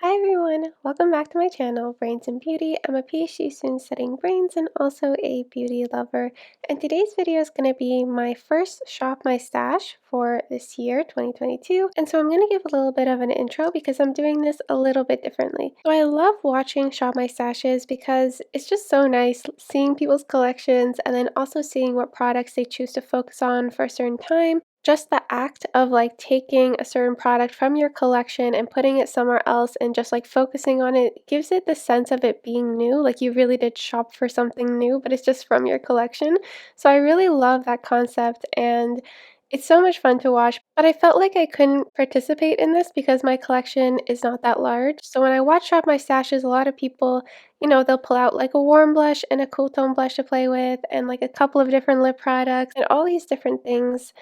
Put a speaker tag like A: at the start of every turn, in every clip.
A: Hi everyone, welcome back to my channel, Brains and Beauty. I'm a PhD student studying brains and also a beauty lover. And today's video is going to be my first Shop My Stash for this year, 2022. And so I'm going to give a little bit of an intro because I'm doing this a little bit differently. So I love watching Shop My Stashes because it's just so nice seeing people's collections and then also seeing what products they choose to focus on for a certain time. Just the act of like taking a certain product from your collection and putting it somewhere else and just like focusing on it gives it the sense of it being new, like you really did shop for something new, but it's just from your collection. So I really love that concept and it's so much fun to watch, but I felt like I couldn't participate in this because my collection is not that large. So when I watch Shop My Stashes, a lot of people, they'll pull out like a warm blush and a cool tone blush to play with and like a couple of different lip products and all these different things.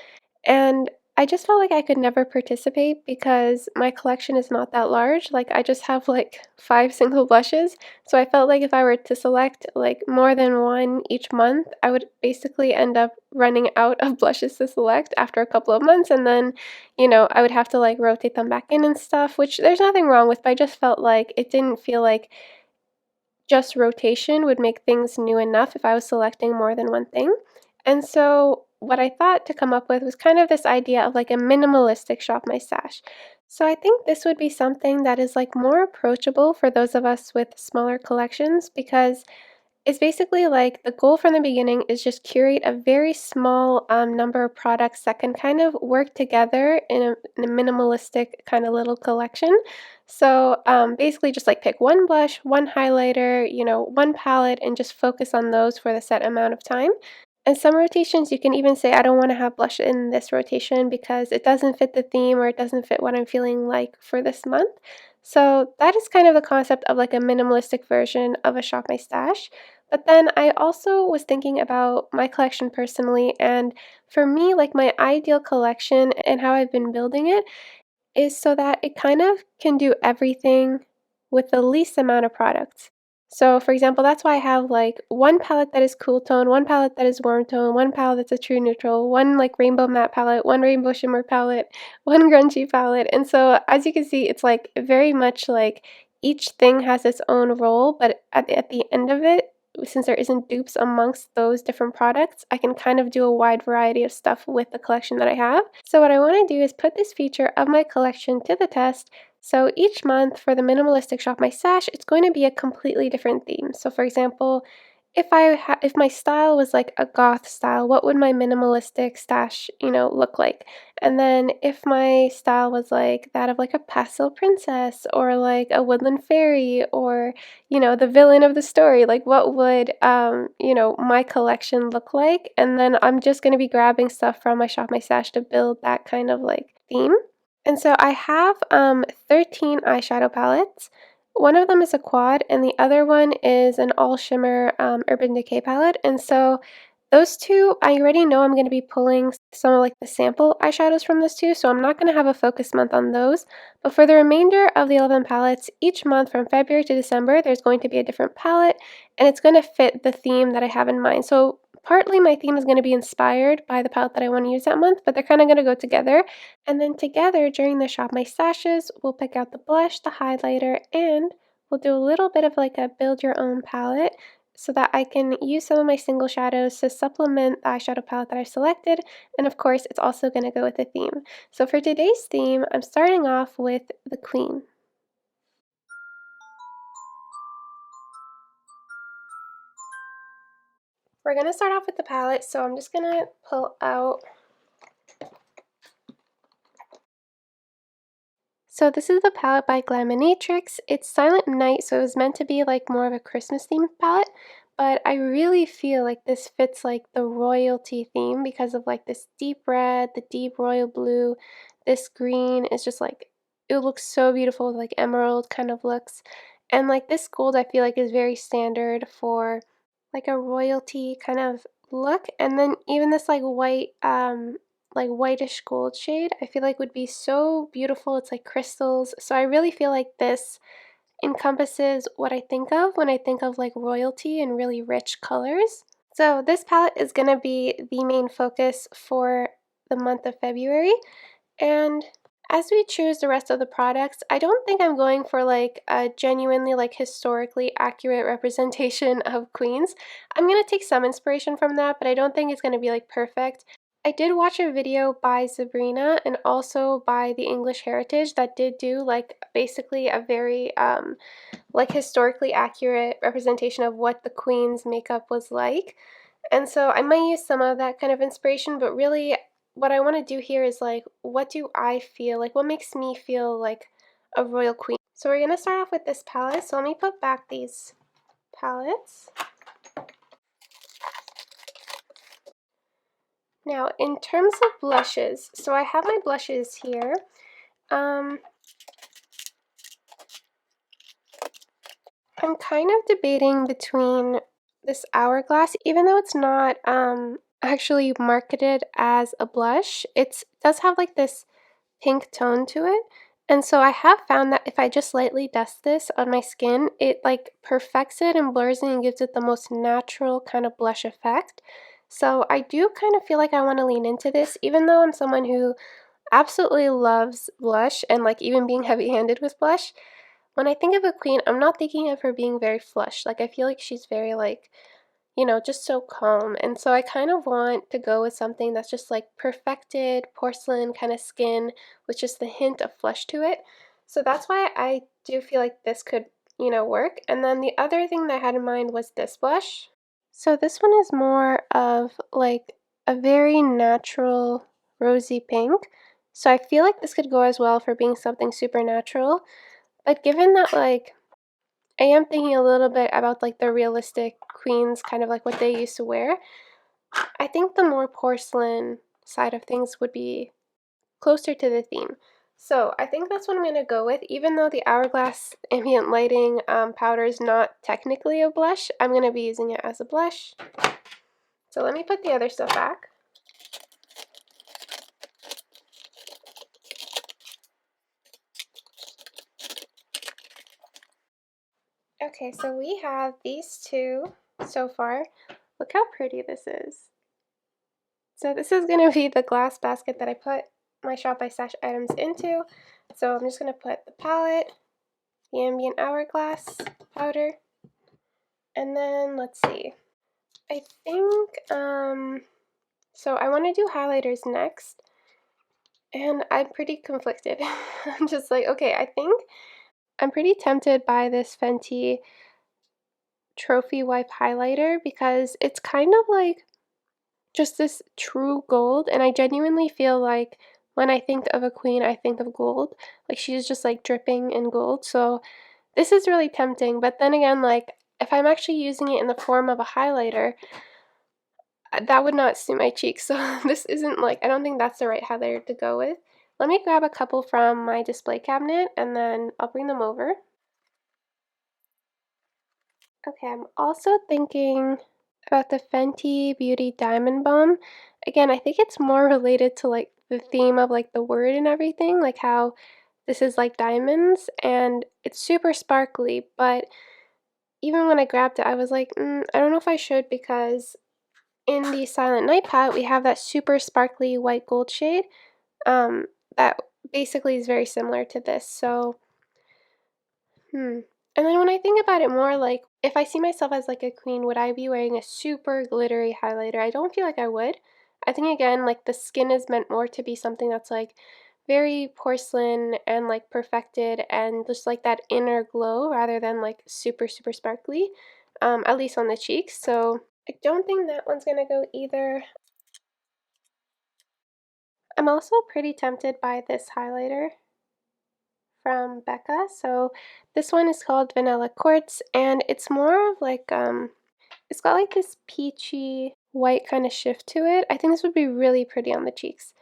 A: And I just felt like I could never participate because my collection is not that large. Like I just have like 5 single blushes. So I felt like if I were to select like more than one each month, I would basically end up running out of blushes to select after a couple of months. And then, I would have to like rotate them back in and stuff, which there's nothing wrong with, but I just felt like it didn't feel like just rotation would make things new enough if I was selecting more than one thing. And so what I thought to come up with was kind of this idea of like a minimalistic shop my stash. So I think this would be something that is like more approachable for those of us with smaller collections because it's basically like the goal from the beginning is just curate a very small number of products that can kind of work together in a minimalistic kind of little collection. So basically just like pick one blush, one highlighter, one palette, and just focus on those for the set amount of time. And some rotations you can even say, I don't want to have blush in this rotation because it doesn't fit the theme or it doesn't fit what I'm feeling like for this month. So that is kind of the concept of like a minimalistic version of a shop my stash. But then I also was thinking about my collection personally, and for me, like my ideal collection and how I've been building it is so that it kind of can do everything with the least amount of products. So for example, that's why I have like one palette that is cool tone, one palette that is warm tone, one palette that's a true neutral, one like rainbow matte palette, one rainbow shimmer palette, one grungy palette. And so as you can see, it's like very much like each thing has its own role, but at the end of it, since there isn't dupes amongst those different products, I can kind of do a wide variety of stuff with the collection that I have. So what I want to do is put this feature of my collection to the test. So each month for the minimalistic shop my stash, it's going to be a completely different theme. So for example, if my style was like a goth style, what would my minimalistic stash, look like? And then if my style was like that of like a pastel princess or like a woodland fairy or, the villain of the story, like what would, my collection look like? And then I'm just going to be grabbing stuff from my shop my stash to build that kind of like theme. And so I have 13 eyeshadow palettes. One of them is a quad, and the other one is an all shimmer Urban Decay palette. And so those two, I already know I'm going to be pulling some of like the sample eyeshadows from those two, so I'm not going to have a focus month on those. But for the remainder of the 11 palettes, each month from February to December, there's going to be a different palette, and it's going to fit the theme that I have in mind. So partly my theme is going to be inspired by the palette that I want to use that month, but they're kind of going to go together. And then together during the shop my stashes, we'll pick out the blush, the highlighter, and we'll do a little bit of like a build your own palette so that I can use some of my single shadows to supplement the eyeshadow palette that I've selected. And of course, it's also going to go with the theme. So for today's theme, I'm starting off with the Queen. We're going to start off with the palette, so I'm just going to pull out. So this is the palette by Glaminatrix. It's Silent Night, so it was meant to be like more of a Christmas themed palette, but I really feel like this fits like the royalty theme because of like this deep red, the deep royal blue, this green is just like, it looks so beautiful with like emerald kind of looks. And like this gold I feel like is very standard for like a royalty kind of look. And then even this like whitish gold shade I feel like would be so beautiful. It's like crystals. So I really feel like this encompasses what I think of when I think of like royalty and really rich colors. So this palette is going to be the main focus for the month of February. And As we choose the rest of the products, I don't think I'm going for like a genuinely like historically accurate representation of queens. I'm going to take some inspiration from that, but I don't think it's going to be like perfect. I did watch a video by Sabrina and also by the English Heritage that did do like basically a very like historically accurate representation of what the queen's makeup was like. And so I might use some of that kind of inspiration, but really what I want to do here is like, what do I feel like? What makes me feel like a royal queen? So we're going to start off with this palette. So let me put back these palettes. Now, in terms of blushes, so I have my blushes here. I'm kind of debating between this Hourglass, even though it's not actually marketed as a blush, it does have like this pink tone to it. And so I have found that if I just lightly dust this on my skin, it like perfects it and blurs it and gives it the most natural kind of blush effect. So I do kind of feel like I want to lean into this, even though I'm someone who absolutely loves blush and like even being heavy-handed with blush. When I think of a queen, I'm not thinking of her being very flush. Like I feel like she's very like, you know, just so calm. And so I kind of want to go with something that's just like perfected porcelain kind of skin with just the hint of flush to it. So that's why I do feel like this could, you know, work. And then the other thing that I had in mind was this blush. So this one is more of like a very natural rosy pink. So I feel like this could go as well for being something super natural. But given that like I am thinking a little bit about like the realistic queens, kind of like what they used to wear, I think the more porcelain side of things would be closer to the theme. So I think that's what I'm going to go with. Even though the Hourglass Ambient Lighting powder is not technically a blush, I'm going to be using it as a blush. So let me put the other stuff back. Okay, so we have these two so far. Look how pretty this is. So this is going to be the glass basket that I put my Shop by Stash items into. So I'm just going to put the palette, the Ambient Hourglass powder, and then let's see. I think, so I want to do highlighters next, and I'm pretty conflicted. I'm just like, okay, I think I'm pretty tempted by this Fenty Trophy Wipe highlighter because it's kind of like just this true gold, and I genuinely feel like when I think of a queen, I think of gold. Like she's just like dripping in gold. So this is really tempting, but then again, like if I'm actually using it in the form of a highlighter, that would not suit my cheeks. So this isn't like, I don't think that's the right highlighter to go with. Let me grab a couple from my display cabinet and then I'll bring them over. Okay, I'm also thinking about the Fenty Beauty Diamond Bomb. Again, I think it's more related to like the theme of like the word and everything, like how this is like diamonds and it's super sparkly, but even when I grabbed it, I was like, I don't know if I should because in the Silent Night palette, we have that super sparkly white gold shade that basically is very similar to this. So, And then when I think about it more, like, if I see myself as like a queen, would I be wearing a super glittery highlighter? I don't feel like I would. I think again, like the skin is meant more to be something that's like very porcelain and like perfected and just like that inner glow rather than like super, super sparkly, at least on the cheeks. So I don't think that one's gonna go either. I'm also pretty tempted by this highlighter from Becca. So this one is called Vanilla Quartz and it's more of like it's got like this peachy white kind of shift to it. I think this would be really pretty on the cheeks.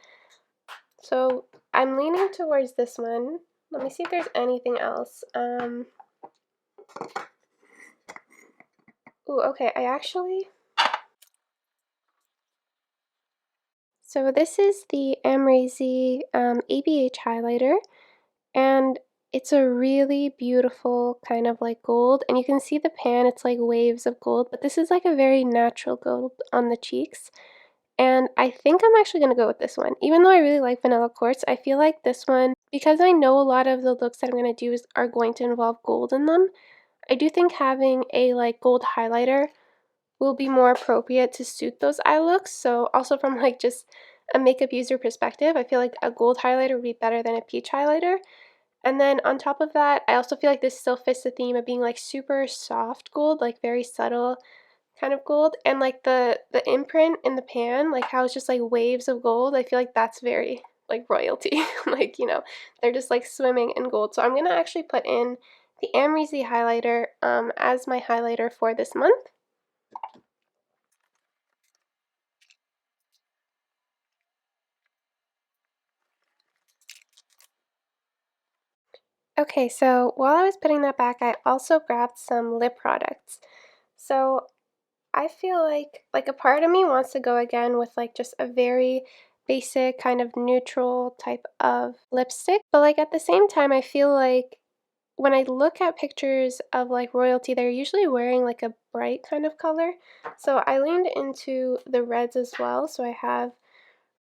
A: So I'm leaning towards this one. Let me see if there's anything else. Ooh, okay, so this is the Amrezy ABH Highlighter. And it's a really beautiful kind of like gold, and you can see the pan, it's like waves of gold, but this is like a very natural gold on the cheeks. And I think I'm actually going to go with this one. Even though I really like Vanilla Quartz, I feel like this one, because I know a lot of the looks that I'm going to do are going to involve gold in them, I do think having a like gold highlighter will be more appropriate to suit those eye looks. So also from like just a makeup user perspective, I feel like a gold highlighter would be better than a peach highlighter. And then on top of that, I also feel like this still fits the theme of being like super soft gold, like very subtle kind of gold. And like the imprint in the pan, like how it's just like waves of gold, I feel like that's very like royalty. Like, you know, they're just like swimming in gold. So I'm gonna actually put in the Amrezy highlighter as my highlighter for this month. Okay, so while I was putting that back, I also grabbed some lip products. So I feel like a part of me wants to go again with like just a very basic kind of neutral type of lipstick, but like at the same time I feel like when I look at pictures of like royalty, they're usually wearing like a bright kind of color. So I leaned into the reds as well. So I have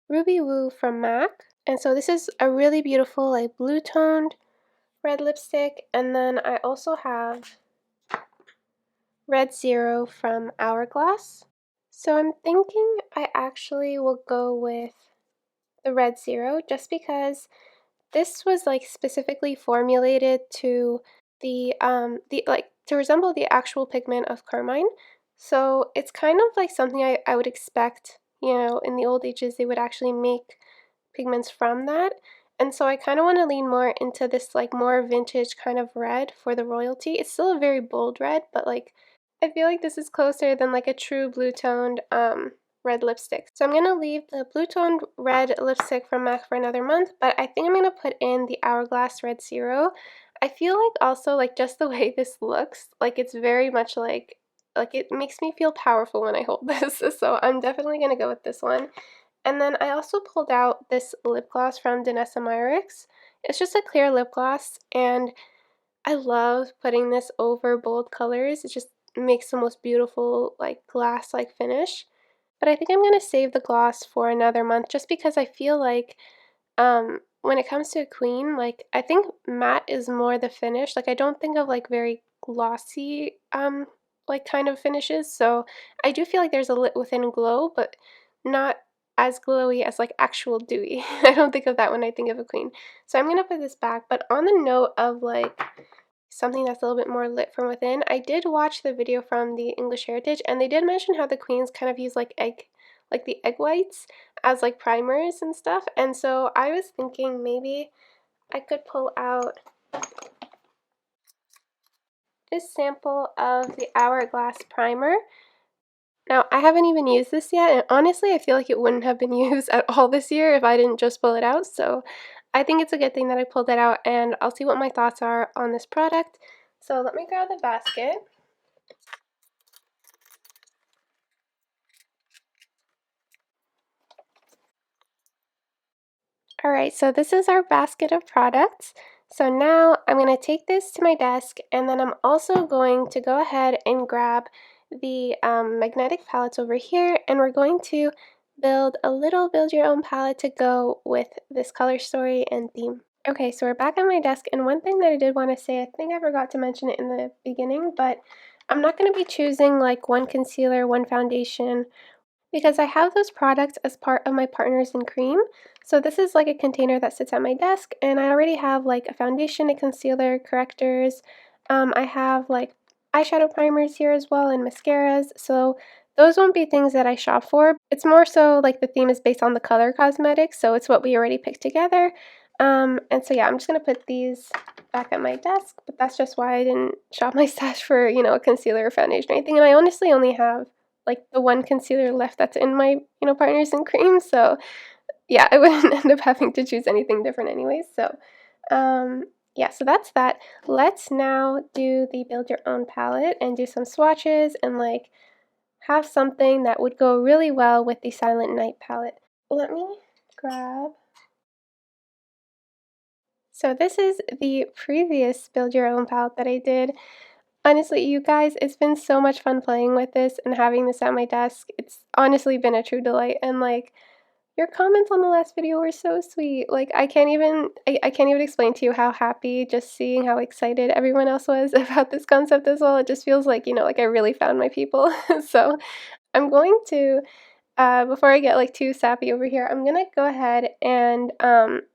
A: Ruby Woo from MAC. And so this is a really beautiful like blue toned red lipstick. And then I also have Red Zero from Hourglass. So I'm thinking I actually will go with the Red Zero just because this was like specifically formulated to the like to resemble the actual pigment of carmine. So it's kind of like something I would expect, you know, in the old ages they would actually make pigments from that. And so I kind of want to lean more into this like more vintage kind of red for the royalty. It's still a very bold red, but like I feel like this is closer than like a true blue toned red lipstick. So I'm going to leave the blue toned red lipstick from MAC for another month, but I think I'm going to put in the Hourglass Red Zero. I feel like also like just the way this looks, like it's very much like it makes me feel powerful when I hold this. So I'm definitely going to go with this one. And then I also pulled out this lip gloss from Danessa Myricks. It's just a clear lip gloss, and I love putting this over bold colors. It just makes the most beautiful, like, glass-like finish. But I think I'm going to save the gloss for another month just because I feel like when it comes to a queen, like, I think matte is more the finish. Like, I don't think of, like, very glossy, like, kind of finishes. So I do feel like there's a lit within glow, but not as glowy as, like, actual dewy. I don't think of that when I think of a queen. So I'm going to put this back. But on the note of, like, something that's a little bit more lit from within, I did watch the video from the English Heritage, and they did mention how the queens kind of use, like the egg whites as like primers and stuff. And so I was thinking maybe I could pull out this sample of the Hourglass Primer. Now, I haven't even used this yet, and honestly, I feel like it wouldn't have been used at all this year if I didn't just pull it out, so I think it's a good thing that I pulled it out, and I'll see what my thoughts are on this product. So let me grab the basket. Alright, so this is our basket of products. So now I'm going to take this to my desk, and then I'm also going to go ahead and grab the magnetic palettes over here, and we're going to build a little build your own palette to go with this color story and theme. Okay, so we're back on my desk, and one thing that I did want to say, I think I forgot to mention it in the beginning, but I'm not going to be choosing like one concealer, one foundation, because I have those products as part of my Partners in Cream. So this is like a container that sits at my desk, and I already have like a foundation, a concealer, correctors. I have like eyeshadow primers here as well and mascaras. So those won't be things that I shop for. It's more so like the theme is based on the color cosmetics, so it's what we already picked together. And so yeah, I'm just going to put these back at my desk, but that's just why I didn't shop my stash for, you know, a concealer or foundation or anything. And I honestly only have like the one concealer left that's in my, you know, Partners in Cream. So yeah, I wouldn't end up having to choose anything different anyways. So yeah, so that's that. Let's now do the build your own palette and do some swatches and like have something that would go really well with the Silent Night palette. Let me grab. So this is the previous build your own palette that I did. Honestly, you guys, it's been so much fun playing with this and having this at my desk. It's honestly been a true delight, and like your comments on the last video were so sweet. Like I can't even explain to you how happy just seeing how excited everyone else was about this concept as well. It just feels like, you know, like I really found my people. So I'm going to before I get like too sappy over here, I'm gonna go ahead and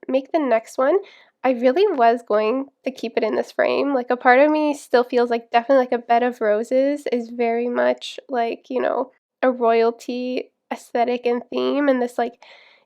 A: make the next one. I really was going to keep it in this frame. Like a part of me still feels like definitely like a bed of roses is very much like, you know, a royalty aesthetic and theme, and this like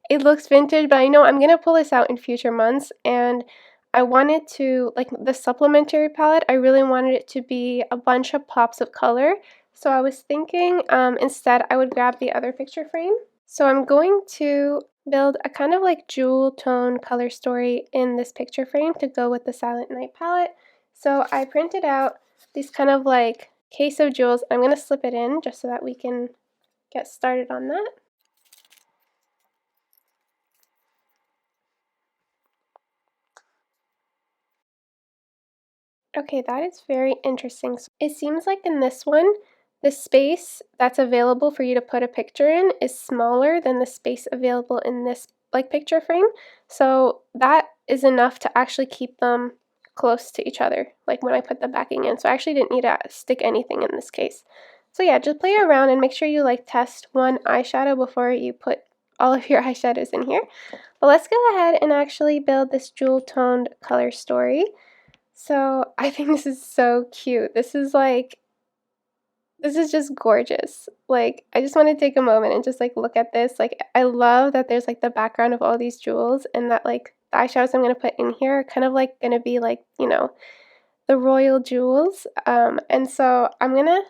A: it looks vintage, but I know I'm gonna pull this out in future months, and I wanted to like the supplementary palette, I really wanted it to be a bunch of pops of color. So I was thinking instead I would grab the other picture frame. So I'm going to build a kind of like jewel tone color story in this picture frame to go with the Silent Night palette. So I printed out these kind of like case of jewels. I'm going to slip it in just so that we can get started on that. Okay, that is very interesting. So it seems like in this one, the space that's available for you to put a picture in is smaller than the space available in this like picture frame. So that is enough to actually keep them close to each other, like when I put the backing in. So I actually didn't need to stick anything in this case. So yeah, just play around and make sure you like test one eyeshadow before you put all of your eyeshadows in here. But let's go ahead and actually build this jewel toned color story. So I think this is so cute. This is just gorgeous. Like, I just want to take a moment and just like look at this. Like, I love that there's like the background of all these jewels, and that like the eyeshadows I'm going to put in here are kind of like going to be like, you know, the royal jewels. And so I'm going to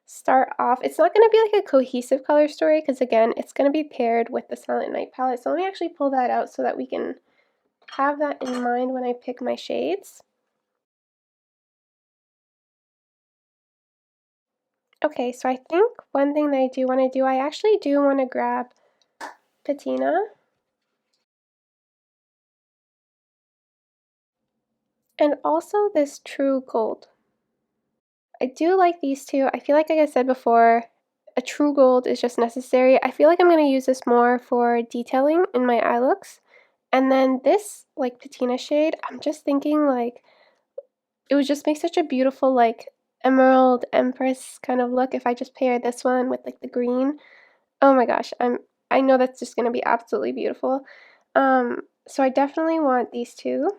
A: start off. It's not going to be like a cohesive color story because again, it's going to be paired with the Silent Night palette. So let me actually pull that out so that we can have that in mind when I pick my shades. Okay, so I think one thing that I do want to do, I actually do want to grab patina and also this true gold. I do like these two. I feel like I said before, a true gold is just necessary. I feel like I'm going to use this more for detailing in my eye looks. And then this like patina shade, I'm just thinking like it would just make such a beautiful like emerald empress kind of look if I just pair this one with like the green. Oh my gosh, I know that's just gonna be absolutely beautiful. So I definitely want these two.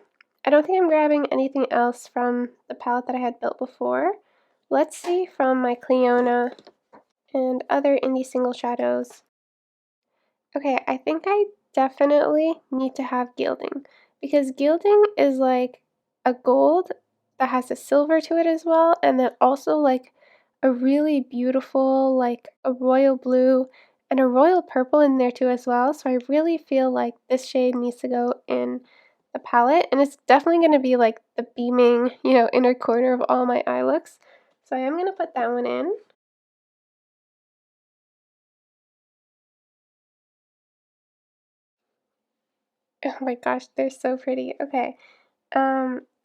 A: I don't think I'm grabbing anything else from the palette that I had built before. Let's see from my Clionadh and other indie single shadows. Okay, I think I definitely need to have gilding because gilding is like a gold that has a silver to it as well, and then also like a really beautiful, like a royal blue and a royal purple in there too as well. So I really feel like this shade needs to go in the palette, and it's definitely going to be like the beaming, you know, inner corner of all my eye looks. So I am going to put that one in. Oh my gosh, they're so pretty. Okay.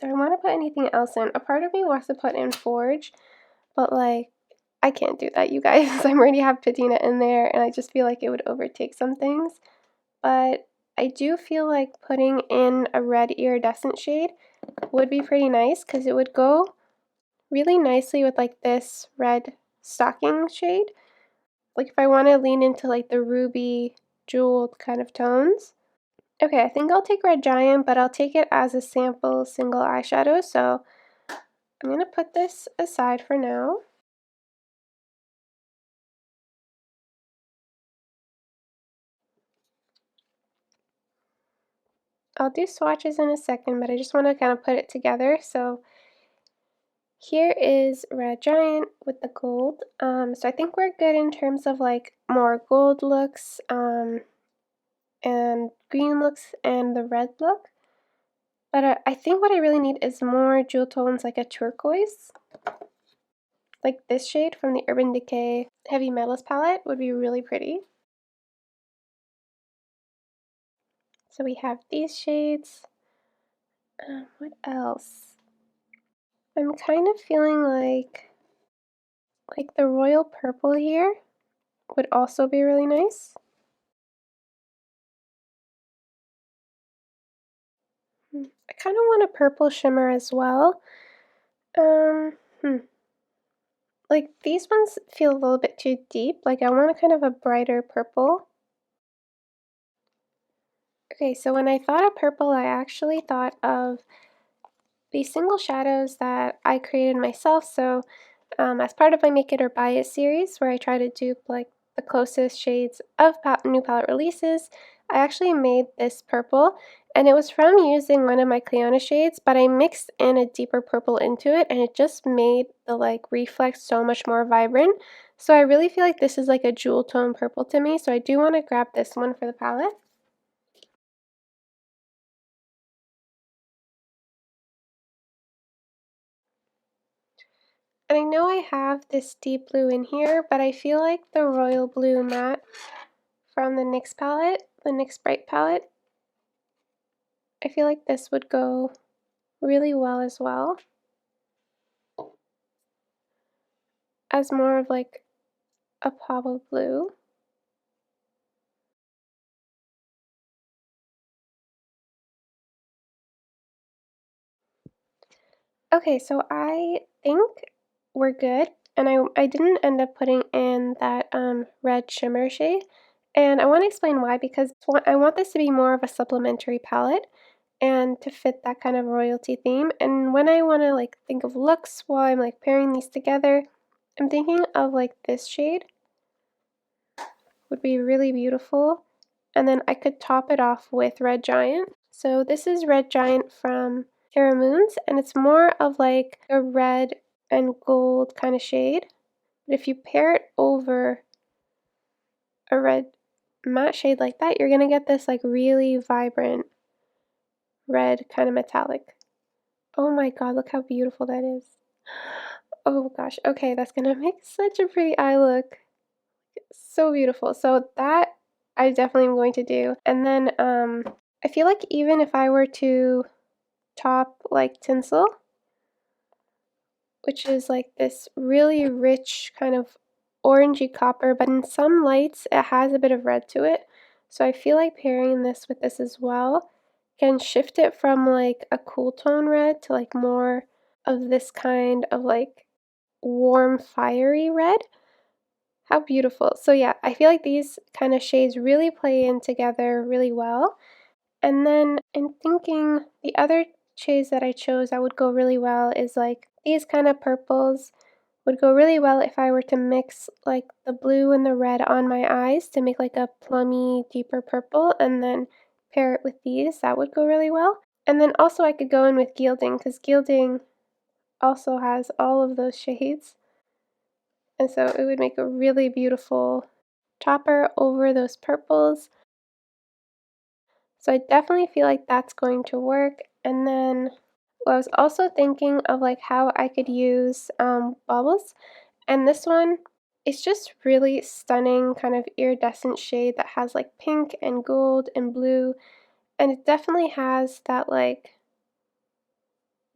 A: Do I want to put anything else in? A part of me wants to put in Forge, but like, I can't do that, you guys. I already have patina in there, and I just feel like it would overtake some things. But I do feel like putting in a red iridescent shade would be pretty nice because it would go really nicely with like this red stocking shade. Like if I want to lean into like the ruby jeweled kind of tones. Okay, I think I'll take Red Giant, but I'll take it as a sample single eyeshadow, so I'm going to put this aside for now. I'll do swatches in a second, but I just want to kind of put it together. So here is Red Giant with the gold. So I think we're good in terms of like more gold looks and green looks and the red look. But I think what I really need is more jewel tones like a turquoise. Like this shade from the Urban Decay Heavy Metals palette would be really pretty. So we have these shades. What else? I'm kind of feeling like the royal purple here would also be really nice. I kind of want a purple shimmer as well. Um, hmm. Like these ones feel a little bit too deep. Like I want a kind of a brighter purple. Okay, so when I thought of purple, I actually thought of these single shadows that I created myself. So as part of my Make It or Buy It series, where I try to dupe like the closest shades of new palette releases, I actually made this purple, and it was from using one of my Clionadh shades, but I mixed in a deeper purple into it, and it just made the like reflex so much more vibrant. So I really feel like this is like a jewel tone purple to me, so I do want to grab this one for the palette. And I know I have this deep blue in here, but I feel like the royal blue matte from the NYX palette, the NYX Bright palette, I feel like this would go really well as well as more of like a Pablo blue. Okay, so I think we're good, and I didn't end up putting in that red shimmer shade, and I want to explain why, because I want this to be more of a supplementary palette and to fit that kind of royalty theme. And when I want to like think of looks while I'm like pairing these together, I'm thinking of like this shade would be really beautiful, and then I could top it off with Red Giant. So this is Red Giant from Terramoon, and it's more of like a red and gold kind of shade. But if you pair it over a red matte shade like that, you're gonna get this like really vibrant red kind of metallic. Oh my god, look how beautiful that is. Oh gosh, okay, that's gonna make such a pretty eye look. So beautiful. So that I definitely am going to do. And then I feel like even if I were to top like tinsel, which is like this really rich kind of orangey copper, but in some lights it has a bit of red to it. So I feel like pairing this with this as well can shift it from like a cool tone red to like more of this kind of like warm fiery red. How beautiful. So yeah, I feel like these kind of shades really play in together really well. And then in thinking the other shades that I chose that would go really well is like these kind of purples would go really well if I were to mix like the blue and the red on my eyes to make like a plummy deeper purple and then pair it with these. That would go really well. And then also I could go in with gilding because gilding also has all of those shades. And so it would make a really beautiful topper over those purples. So I definitely feel like that's going to work. And then I was also thinking of like how I could use bubbles. And this one is just really stunning kind of iridescent shade that has like pink and gold and blue. And it definitely has that like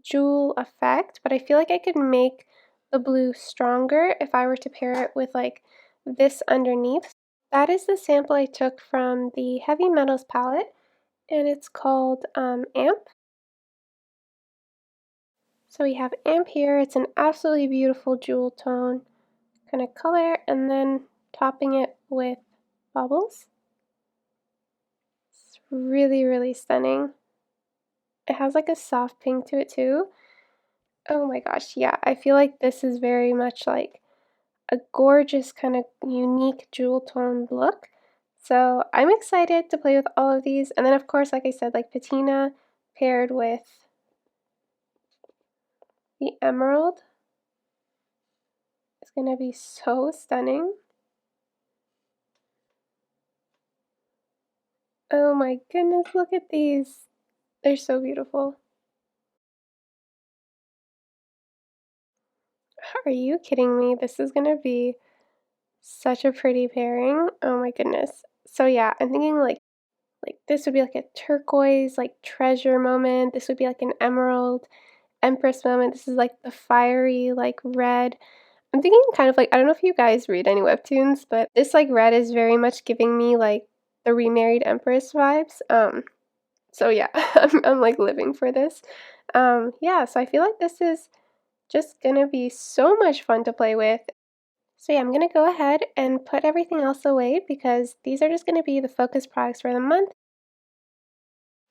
A: jewel effect, but I feel like I could make the blue stronger if I were to pair it with like this underneath. That is the sample I took from the Heavy Metals palette, and it's called Amp. So we have Amp here. It's an absolutely beautiful jewel tone kind of color, and then topping it with bubbles. It's really, really stunning. It has like a soft pink to it too. Oh my gosh, yeah, I feel like this is very much like a gorgeous kind of unique jewel toned look. So I'm excited to play with all of these. And then of course, like I said, like patina paired with the emerald is going to be so stunning. Oh my goodness, look at these. They're so beautiful. Are you kidding me? This is going to be such a pretty pairing. Oh my goodness. So yeah, I'm thinking like this would be like a turquoise like treasure moment. This would be like an emerald. Empress moment. This is like the fiery like red. I'm thinking kind of like, I don't know if you guys read any webtoons, but this like red is very much giving me like the remarried Empress vibes. So yeah, I'm like living for this. Yeah, so I feel like this is just gonna be so much fun to play with. So yeah, I'm gonna go ahead and put everything else away because these are just gonna be the focus products for the month.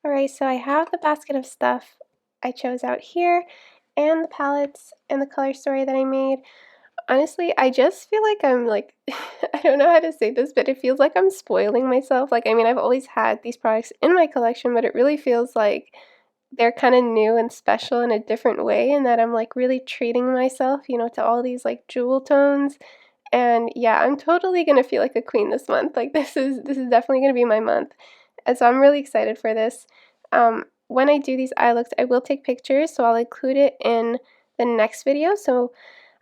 A: Alright, so I have the basket of stuff I chose out here and the palettes and the color story that I made. Honestly, I just feel like I'm like, I don't know how to say this, but it feels like I'm spoiling myself. Like, I mean, I've always had these products in my collection, but it really feels like they're kind of new and special in a different way, and that I'm like really treating myself, you know, to all these like jewel tones. And yeah, I'm totally gonna feel like a queen this month. Like this is definitely gonna be my month. And so I'm really excited for this. When I do these eye looks, I will take pictures, so I'll include it in the next video. So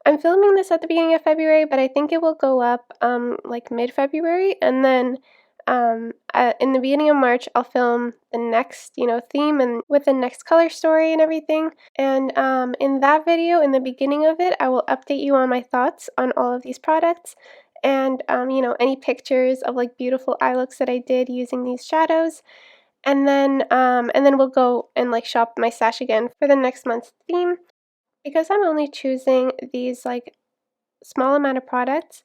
A: I'm filming this at the beginning of February, but I think it will go up like mid-February, and then in the beginning of March, I'll film the next, you know, theme and with the next color story and everything. And in that video, in the beginning of it, I will update you on my thoughts on all of these products and, you know, any pictures of like beautiful eye looks that I did using these shadows. And then we'll go and like shop my stash again for the next month's theme. Because I'm only choosing these like small amount of products,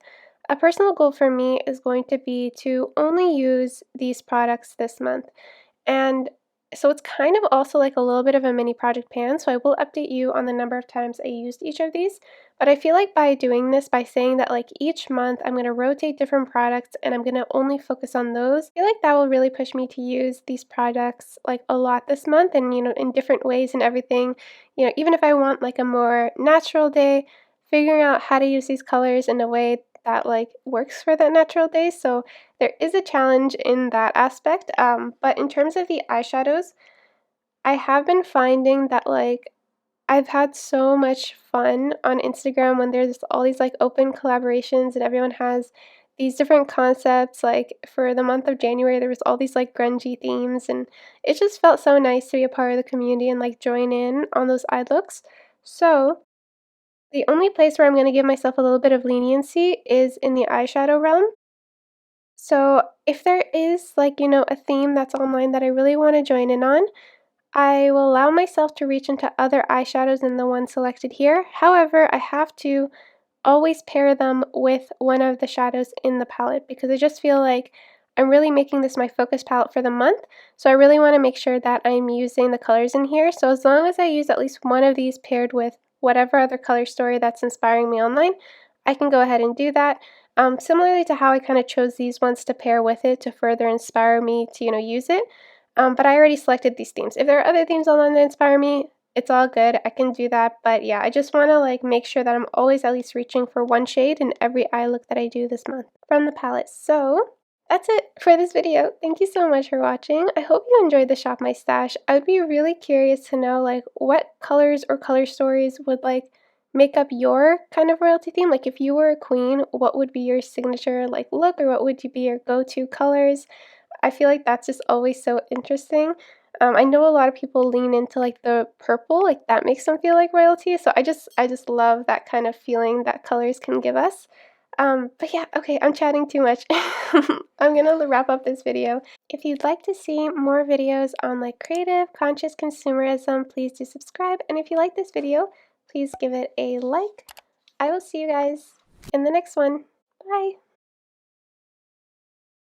A: a personal goal for me is going to be to only use these products this month. And so it's kind of also like a little bit of a mini project pan, so I will update you on the number of times I used each of these. But I feel like by doing this, by saying that like each month I'm going to rotate different products and I'm going to only focus on those, I feel like that will really push me to use these products like a lot this month and, you know, in different ways and everything. You know, even if I want like a more natural day, figuring out how to use these colors in a way that like works for that natural day. So there is a challenge in that aspect. But in terms of the eyeshadows, I have been finding that like I've had so much fun on Instagram when there's all these like open collaborations and everyone has these different concepts. Like for the month of January, there was all these like grungy themes, and it just felt so nice to be a part of the community and like join in on those eye looks. So the only place where I'm going to give myself a little bit of leniency is in the eyeshadow realm. So if there is like, you know, a theme that's online that I really want to join in on, I will allow myself to reach into other eyeshadows than the one selected here. However, I have to always pair them with one of the shadows in the palette because I just feel like I'm really making this my focus palette for the month. So I really want to make sure that I'm using the colors in here. So as long as I use at least one of these paired with whatever other color story that's inspiring me online, I can go ahead and do that. Similarly to how I kind of chose these ones to pair with it to further inspire me to, you know, use it. But I already selected these themes. If there are other themes online that inspire me, it's all good. I can do that. But yeah, I just want to like make sure that I'm always at least reaching for one shade in every eye look that I do this month from the palette. So that's it for this video. Thank you so much for watching. I hope you enjoyed the Shop My Stash. I would be really curious to know like what colors or color stories would like make up your kind of royalty theme. Like if you were a queen, what would be your signature like look, or what would be your go-to colors? I feel like that's just always so interesting. I know a lot of people lean into like the purple, like that makes them feel like royalty. So I just love that kind of feeling that colors can give us. But yeah, okay, I'm chatting too much. I'm gonna wrap up this video. If you'd like to see more videos on like creative, conscious consumerism, please do subscribe. And if you like this video, please give it a like. I will see you guys in the next one. Bye!